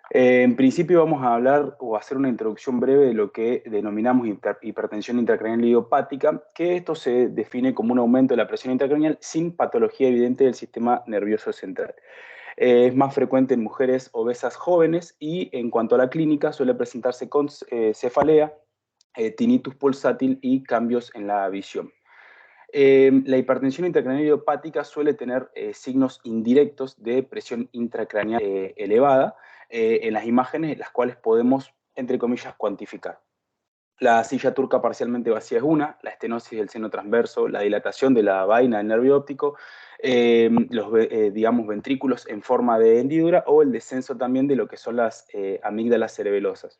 En principio vamos a hablar o hacer una introducción breve de lo que denominamos hipertensión intracraneal idiopática, que esto se define como un aumento de la presión intracraneal sin patología evidente del sistema nervioso central. Es más frecuente en mujeres obesas jóvenes y en cuanto a la clínica suele presentarse con cefalea, tinnitus pulsátil y cambios en la visión. La hipertensión intracraneal idiopática suele tener signos indirectos de presión intracraneal elevada en las imágenes, las cuales podemos, entre comillas, cuantificar. La silla turca parcialmente vacía es una, la estenosis del seno transverso, la dilatación de la vaina del nervio óptico, digamos, ventrículos en forma de hendidura o el descenso también de lo que son las amígdalas cerebelosas.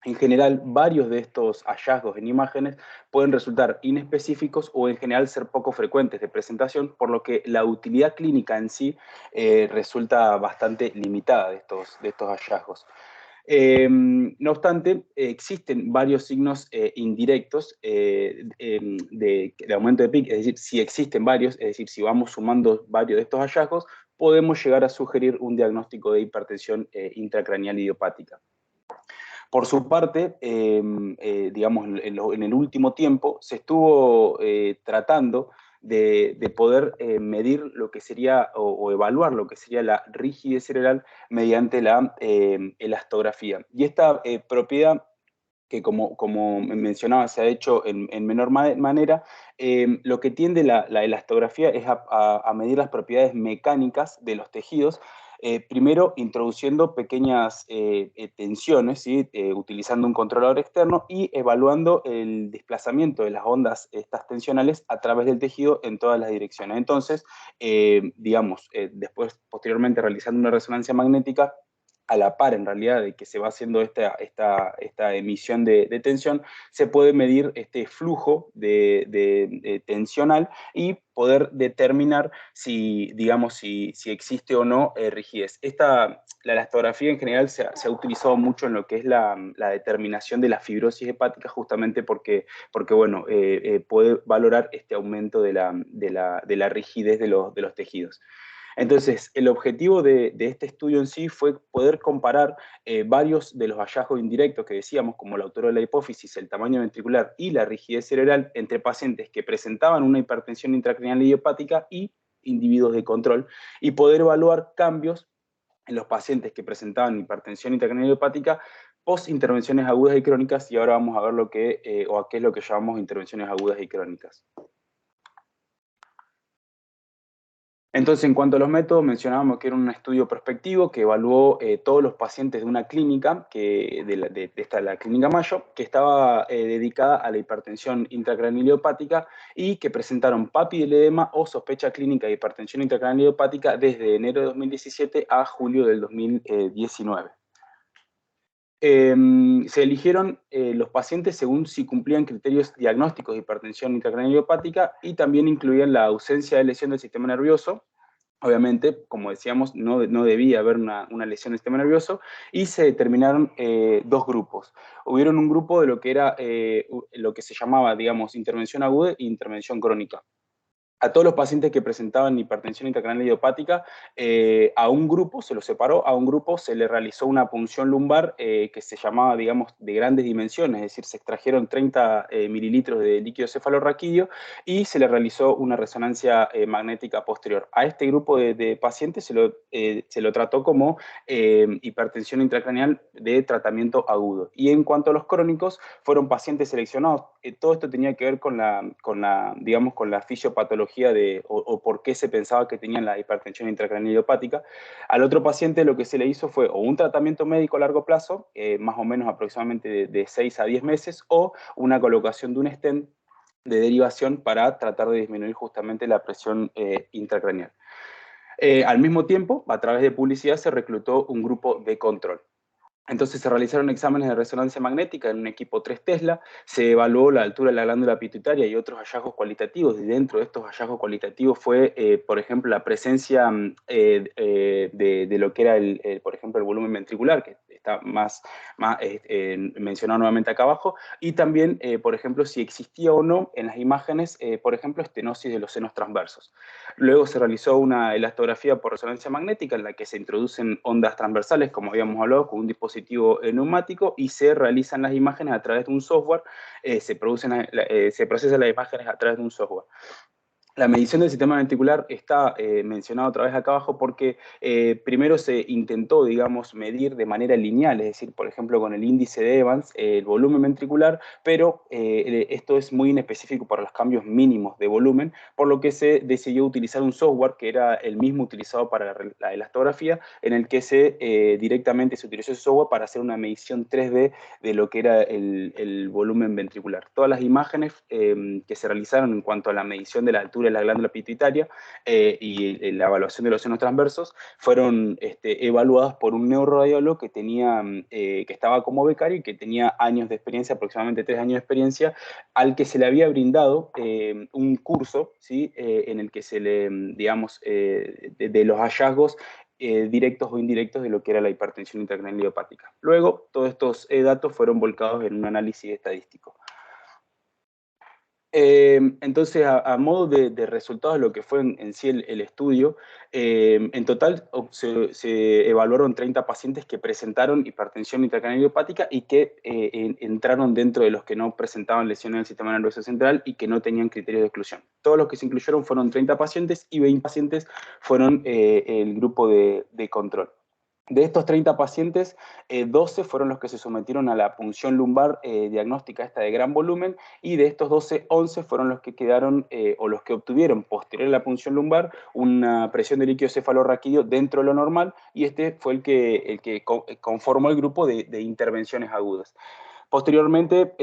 En general, varios de estos hallazgos en imágenes pueden resultar inespecíficos o en general ser poco frecuentes de presentación, por lo que la utilidad clínica en sí resulta bastante limitada de estos hallazgos. No obstante, existen varios signos indirectos de aumento de PIC, es decir, si existen varios, es decir, si vamos sumando varios de estos hallazgos, podemos llegar a sugerir un diagnóstico de hipertensión intracraneal idiopática. Por su parte, digamos, en el último tiempo se estuvo tratando de poder medir lo que sería o evaluar lo que sería la rigidez cerebral mediante la elastografía. Y esta propiedad que como mencionaba se ha hecho en menor manera, lo que tiende la elastografía es a medir las propiedades mecánicas de los tejidos, primero introduciendo pequeñas tensiones, ¿sí? Utilizando un controlador externo y evaluando el desplazamiento de las ondas estas tensionales a través del tejido en todas las direcciones. Entonces, digamos, después, posteriormente realizando una resonancia magnética, a la par en realidad de que se va haciendo esta emisión de tensión, se puede medir este flujo de tensional y poder determinar si, digamos, si existe o no rigidez. La elastografía en general se ha utilizado mucho en lo que es la determinación de la fibrosis hepática, justamente porque bueno, puede valorar este aumento de la rigidez de los tejidos. Entonces, el objetivo de este estudio en sí fue poder comparar varios de los hallazgos indirectos que decíamos, como la altura de la hipófisis, el tamaño ventricular y la rigidez cerebral entre pacientes que presentaban una hipertensión intracraneal idiopática y individuos de control, y poder evaluar cambios en los pacientes que presentaban hipertensión intracraneal idiopática post intervenciones agudas y crónicas, y ahora vamos a ver o a qué es lo que llamamos intervenciones agudas y crónicas. Entonces, en cuanto a los métodos, mencionábamos que era un estudio prospectivo que evaluó todos los pacientes de una clínica, la clínica Mayo, que estaba dedicada a la hipertensión intracraneal idiopática y que presentaron papiledema o sospecha clínica de hipertensión intracraneal idiopática desde enero de 2017 a julio del 2019. Se eligieron los pacientes según si cumplían criterios diagnósticos de hipertensión intracraneal idiopática y también incluían la ausencia de lesión del sistema nervioso. Obviamente, como decíamos, no debía haber una lesión del sistema nervioso, y se determinaron dos grupos. Hubieron un grupo de lo que era lo que se llamaba, digamos, intervención aguda e intervención crónica. A todos los pacientes que presentaban hipertensión intracraneal idiopática, a un grupo se los separó, a un grupo se le realizó una punción lumbar que se llamaba, digamos, de grandes dimensiones, es decir, se extrajeron 30 mililitros de líquido cefalorraquídeo y se le realizó una resonancia magnética posterior. A este grupo de pacientes se lo trató como hipertensión intracraneal de tratamiento agudo. Y en cuanto a los crónicos, fueron pacientes seleccionados. Todo esto tenía que ver digamos, con la fisiopatología o por qué se pensaba que tenían la hipertensión intracraneal idiopática. Al otro paciente lo que se le hizo fue o un tratamiento médico a largo plazo, más o menos aproximadamente de 6 a 10 meses, o una colocación de un stent de derivación para tratar de disminuir justamente la presión intracraneal. Al mismo tiempo, a través de publicidad, se reclutó un grupo de control. Entonces se realizaron exámenes de resonancia magnética en un equipo 3 Tesla, se evaluó la altura de la glándula pituitaria y otros hallazgos cualitativos, y dentro de estos hallazgos cualitativos fue, por ejemplo, la presencia de lo que era, por ejemplo, el volumen ventricular, que está mencionado nuevamente acá abajo, y también, por ejemplo, si existía o no en las imágenes, por ejemplo, estenosis de los senos transversos. Luego se realizó una elastografía por resonancia magnética en la que se introducen ondas transversales, como habíamos hablado, con un dispositivo neumático, y se realizan las imágenes a través de un software, se procesan las imágenes a través de un software. La medición del sistema ventricular está mencionado otra vez acá abajo porque primero se intentó, digamos, medir de manera lineal, es decir, por ejemplo, con el índice de Evans, el volumen ventricular, pero esto es muy inespecífico para los cambios mínimos de volumen, por lo que se decidió utilizar un software que era el mismo utilizado para la elastografía, en el que directamente se utilizó ese software para hacer una medición 3D de lo que era el volumen ventricular. Todas las imágenes que se realizaron en cuanto a la medición de la altura de la glándula pituitaria y la evaluación de los senos transversos fueron evaluadas por un neuroradiólogo que estaba como becario y que tenía años de experiencia, aproximadamente 3 años de experiencia, al que se le había brindado un curso, ¿sí? En el que se le, digamos, de los hallazgos directos o indirectos de lo que era la hipertensión intracranial idiopática. Luego, todos estos datos fueron volcados en un análisis estadístico. Entonces, a modo de resultados de lo que fue en sí el estudio, en total se evaluaron 30 pacientes que presentaron hipertensión intracranial idiopática y que entraron dentro de los que no presentaban lesiones del sistema nervioso central y que no tenían criterios de exclusión. Todos los que se incluyeron fueron 30 pacientes y 20 pacientes fueron el grupo de control. De estos 30 pacientes, 12 fueron los que se sometieron a la punción lumbar diagnóstica esta de gran volumen, y de estos 12, 11 fueron los que quedaron o los que obtuvieron posterior a la punción lumbar una presión de líquido cefalorraquídeo dentro de lo normal, y este fue el que conformó el grupo de intervenciones agudas. Posteriormente,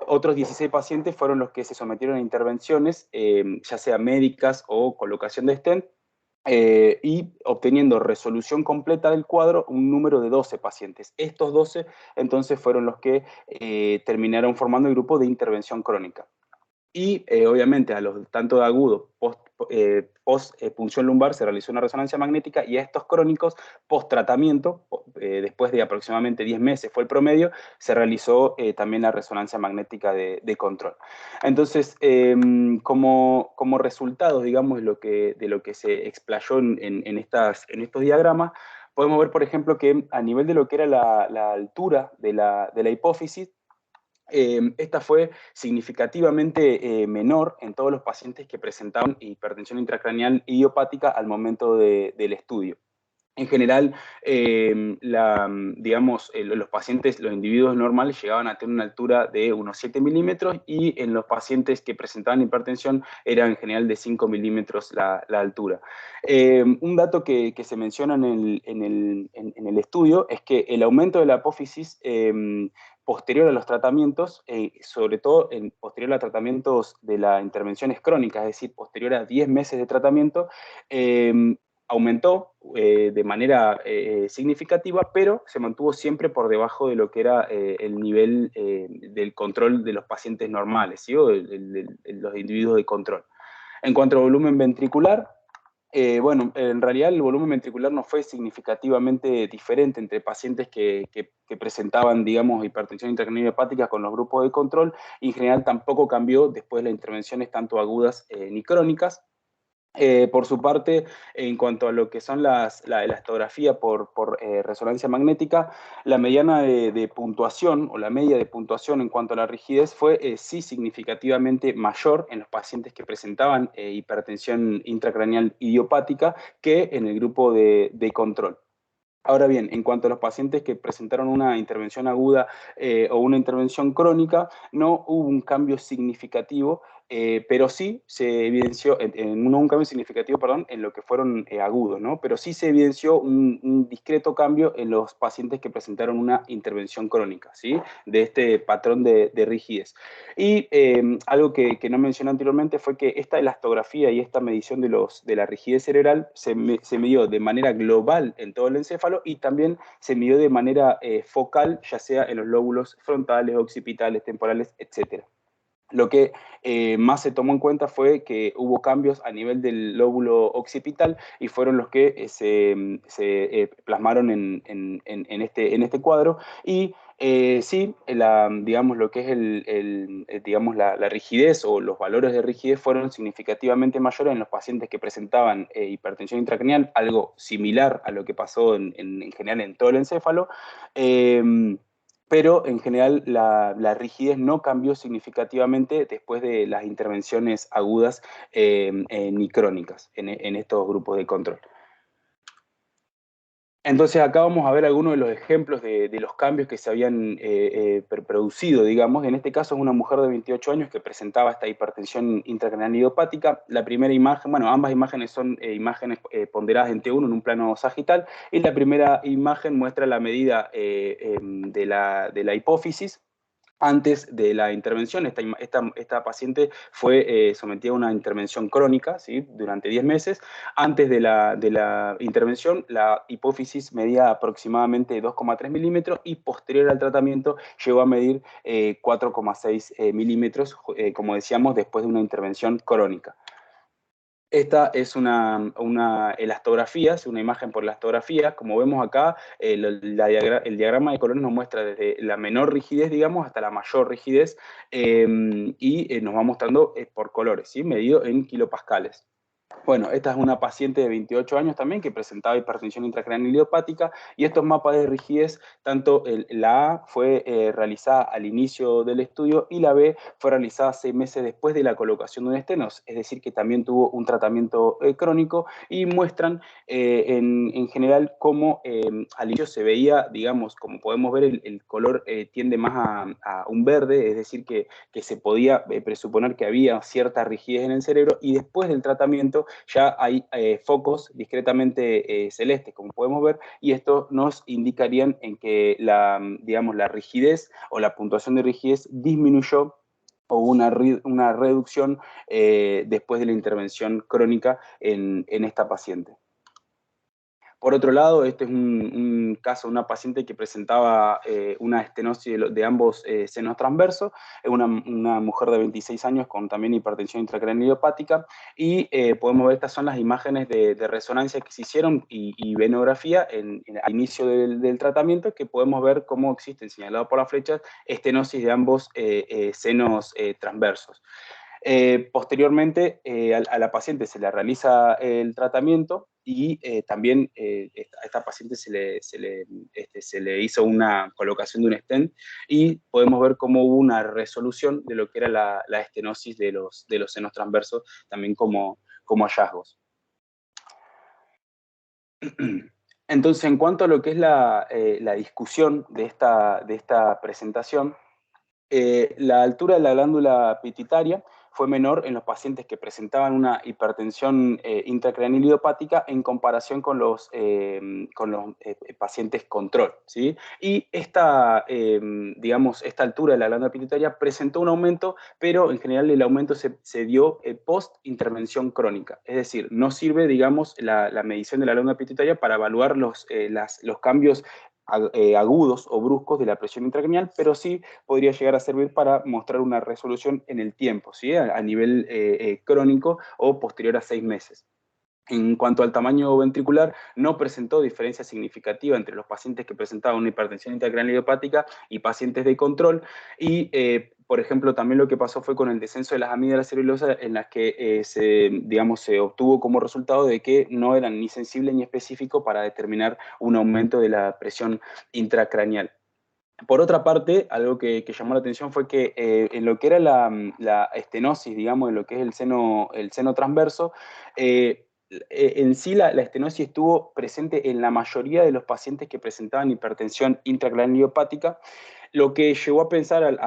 otros 16 pacientes fueron los que se sometieron a intervenciones, ya sea médicas o colocación de stent, y obteniendo resolución completa del cuadro, un número de 12 pacientes. Estos 12 entonces fueron los que terminaron formando el grupo de intervención crónica. Y obviamente a los tanto de agudo post punción lumbar se realizó una resonancia magnética, y a estos crónicos post tratamiento, después de aproximadamente 10 meses fue el promedio, se realizó también la resonancia magnética de control. Entonces, como resultados, digamos, de lo que se explayó en estos diagramas, podemos ver, por ejemplo, que a nivel de lo que era la altura de la hipófisis, esta fue significativamente menor en todos los pacientes que presentaban hipertensión intracraneal idiopática al momento del estudio. En general, digamos, los pacientes, los individuos normales llegaban a tener una altura de unos 7 milímetros, y en los pacientes que presentaban hipertensión era en general de 5 milímetros la altura. Un dato que se menciona en el estudio es que el aumento de la apófisis posterior a los tratamientos, sobre todo posterior a tratamientos de las intervenciones crónicas, es decir, posterior a 10 meses de tratamiento, aumentó de manera significativa, pero se mantuvo siempre por debajo de lo que era el nivel del control de los pacientes normales, ¿sí? O los individuos de control. En cuanto al volumen ventricular, bueno, en realidad el volumen ventricular no fue significativamente diferente entre pacientes que presentaban, digamos, hipertensión intracranial idiopática con los grupos de control, y en general tampoco cambió después de las intervenciones tanto agudas ni crónicas. Por su parte, en cuanto a lo que son la elastografía por resonancia magnética, la mediana de puntuación o la media de puntuación en cuanto a la rigidez fue sí significativamente mayor en los pacientes que presentaban hipertensión intracraneal idiopática que en el grupo de control. Ahora bien, en cuanto a los pacientes que presentaron una intervención aguda o una intervención crónica, no hubo un cambio significativo, pero sí se evidenció, no un cambio significativo, perdón, en lo que fueron agudos, ¿no? Pero sí se evidenció un discreto cambio en los pacientes que presentaron una intervención crónica, ¿sí? De este patrón de rigidez. Y algo que no mencioné anteriormente fue que esta elastografía y esta medición de la rigidez cerebral se midió de manera global en todo el encéfalo, y también se midió de manera focal, ya sea en los lóbulos frontales, occipitales, temporales, etc. Lo que más se tomó en cuenta fue que hubo cambios a nivel del lóbulo occipital y fueron los que se plasmaron en este cuadro. Y sí, digamos, lo que es digamos, la rigidez o los valores de rigidez fueron significativamente mayores en los pacientes que presentaban hipertensión intracraneal, algo similar a lo que pasó en general en todo el encéfalo. Pero en general la rigidez no cambió significativamente después de las intervenciones agudas ni crónicas en estos grupos de control. Entonces acá vamos a ver algunos de los ejemplos de los cambios que se habían producido, digamos. En este caso es una mujer de 28 años que presentaba esta hipertensión intracraneal idiopática. La primera imagen, bueno, ambas imágenes son imágenes ponderadas en T1 en un plano sagital, y la primera imagen muestra la medida de la hipófisis antes de la intervención. Esta paciente fue sometida a una intervención crónica, ¿sí?, durante 10 meses. Antes de la intervención, la hipófisis medía aproximadamente 2,3 milímetros y posterior al tratamiento llegó a medir 4,6 milímetros, como decíamos, después de una intervención crónica. Esta es una elastografía, es una imagen por elastografía. Como vemos acá, el diagrama de colores nos muestra desde la menor rigidez, digamos, hasta la mayor rigidez, y nos va mostrando por colores, ¿sí?, medido en kilopascales. Bueno, esta es una paciente de 28 años también que presentaba hipertensión intracraneal idiopática, y estos mapas de rigidez, tanto la A fue realizada al inicio del estudio y la B fue realizada 6 meses después de la colocación de un estenos, es decir, que también tuvo un tratamiento crónico, y muestran en general cómo al inicio se veía, digamos, como podemos ver, el color tiende más a un verde, es decir, que se podía presuponer que había cierta rigidez en el cerebro, y después del tratamiento ya hay focos discretamente celestes, como podemos ver, y esto nos indicarían en que digamos, la rigidez o la puntuación de rigidez disminuyó, o una reducción después de la intervención crónica en esta paciente. Por otro lado, este es un caso de una paciente que presentaba una estenosis de ambos senos transversos, una mujer de 26 años con también hipertensión intracraneal idiopática, y podemos ver, estas son las imágenes de resonancia que se hicieron y venografía al inicio del tratamiento, que podemos ver cómo existen, señalado por las flechas, estenosis de ambos senos transversos. Posteriormente, a la paciente se le realiza el tratamiento, y también a esta paciente se le hizo una colocación de un stent, y podemos ver cómo hubo una resolución de lo que era la estenosis de los senos transversos, también como hallazgos. Entonces, en cuanto a lo que es la discusión de esta presentación, la altura de la glándula pituitaria fue menor en los pacientes que presentaban una hipertensión intracraneal idiopática en comparación con los pacientes control, ¿sí? Y digamos, esta altura de la glándula pituitaria presentó un aumento, pero en general el aumento se dio post-intervención crónica. Es decir, no sirve, digamos, la medición de la glándula pituitaria para evaluar los cambios agudos o bruscos de la presión intracraneal, pero sí podría llegar a servir para mostrar una resolución en el tiempo, ¿sí?, a nivel crónico o posterior a 6 meses. En cuanto al tamaño ventricular, no presentó diferencia significativa entre los pacientes que presentaban una hipertensión intracraneal idiopática y pacientes de control. Y, por ejemplo, también lo que pasó fue con el descenso de las amígdalas cerulosas, en las que se obtuvo como resultado de que no eran ni sensibles ni específicos para determinar un aumento de la presión intracraneal. Por otra parte, algo que llamó la atención fue que en lo que era la estenosis, digamos, en lo que es el seno transverso, en sí la estenosis estuvo presente en la mayoría de los pacientes que presentaban hipertensión intracraneal idiopática, lo que llevó a pensar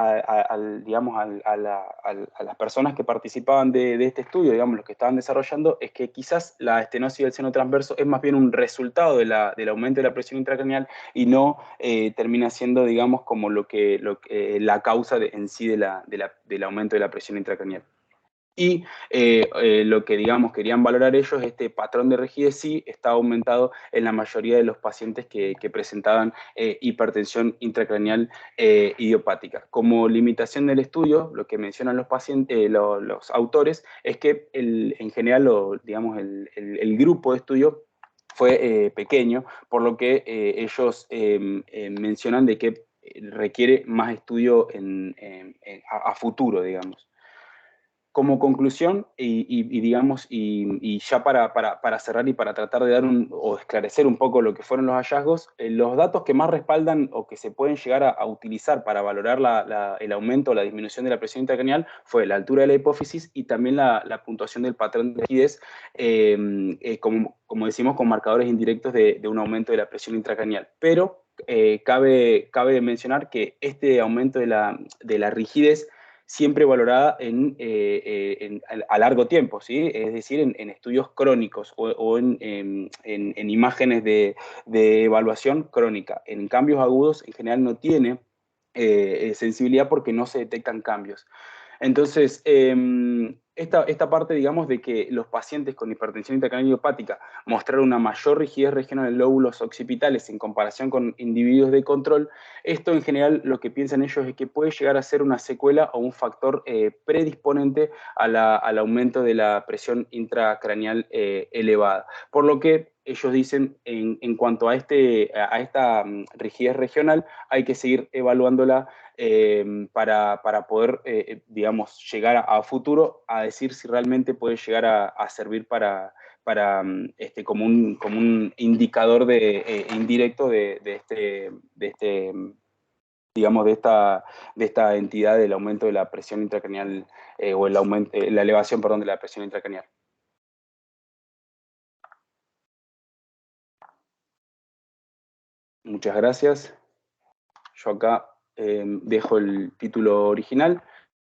digamos, a las personas que participaban de este estudio, digamos, los que estaban desarrollando, es que quizás la estenosis del seno transverso es más bien un resultado del aumento de la presión intracraneal, y no termina siendo, digamos, como la causa en sí del aumento de la presión intracraneal. Y lo que, digamos, querían valorar ellos, este patrón de rigidez sí está aumentado en la mayoría de los pacientes que presentaban hipertensión intracraneal idiopática. Como limitación del estudio, lo que mencionan los pacientes, los autores, es que en general, digamos, el grupo de estudio fue pequeño, por lo que ellos mencionan de que requiere más estudio a futuro, digamos. Como conclusión, digamos, y ya para cerrar y para tratar de dar o esclarecer un poco lo que fueron los hallazgos, los datos que más respaldan o que se pueden llegar a utilizar para valorar el aumento o la disminución de la presión intracraneal fue la altura de la hipófisis y también la puntuación del patrón de rigidez, como decimos, con marcadores indirectos de un aumento de la presión intracraneal. Pero cabe mencionar que este aumento de la rigidez siempre valorada a largo tiempo, ¿sí? Es decir, en estudios crónicos o en imágenes de evaluación crónica. En cambios agudos, en general, no tiene sensibilidad porque no se detectan cambios. Entonces, esta parte, digamos, de que los pacientes con hipertensión intracraneal idiopática mostraron una mayor rigidez regional en lóbulos occipitales en comparación con individuos de control, esto en general lo que piensan ellos es que puede llegar a ser una secuela o un factor predisponente al aumento de la presión intracraneal elevada. Por lo que ellos dicen, en cuanto a esta rigidez regional, hay que seguir evaluándola para poder, digamos, llegar a futuro a decir si realmente puede llegar a servir como un indicador indirecto digamos, de esta entidad del aumento de la presión intracraneal o la elevación, perdón, de la presión intracraneal. Muchas gracias. Yo acá dejo el título original